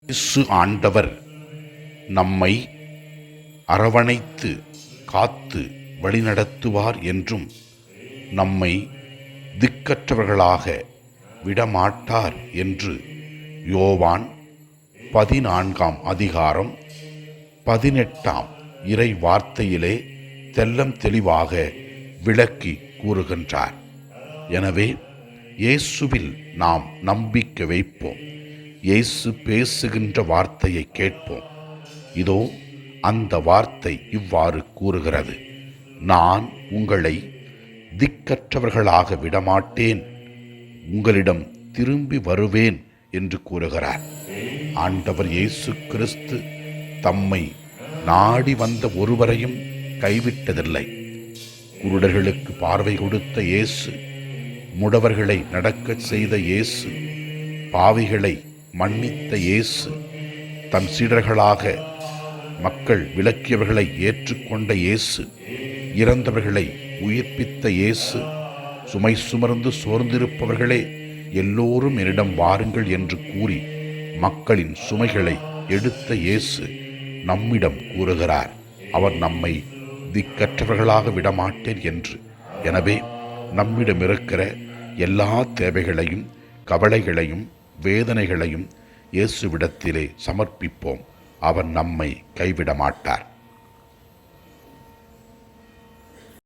இயேசு ஆண்டவர் நம்மை அரவணைத்து காத்து வழிநடத்துவார் என்றும் நம்மை திக்கற்றவர்களாக விடமாட்டார் என்று யோவான் 14ஆம் அதிகாரம் 18ஆம் இறை வார்த்தையிலே தெல்லம் தெளிவாக விளக்கி கூறுகின்றார். எனவே இயேசுவில் நாம் நம்பிக்கை வைப்போம். இயேசு பேசுகின்ற வார்த்தையை கேட்போம். இதோ அந்த வார்த்தை இவ்வாறு கூறுகிறது: நான் உங்களை திக்கற்றவர்களாக விடமாட்டேன், உங்களிடம் திரும்பி வருவேன் என்று கூறுகிறார். ஆண்டவர் இயேசு கிறிஸ்து தம்மை நாடி வந்த ஒருவரையும் கைவிட்டதில்லை. குருடர்களுக்கு பார்வை கொடுத்த இயேசு, முடவர்களை நடக்கச் செய்த இயேசு, பாவிகளை மன்னித்த இயேசு, தம் சீடர்களாக மக்கள் விலக்கியவர்களை ஏற்றுக்கொண்ட இயேசு, இறந்தவர்களை உயிர்ப்பித்த இயேசு, சுமை சுமர்ந்து சோர்ந்திருப்பவர்களே எல்லோரும் என்னிடம் வாருங்கள் என்று கூறி மக்களின் சுமைகளை எடுத்த இயேசு நம்மிடம் கூறுகிறார், அவர் நம்மை திக்கற்றவர்களாக விடமாட்டேன் என்று. எனவே நம்மிடம் இருக்கிற எல்லா தேவைகளையும் கவலைகளையும் வேதனைகளையும் இயேசுவிடத்திலே சமர்ப்பிப்போம். அவர் நம்மை கைவிட மாட்டார்.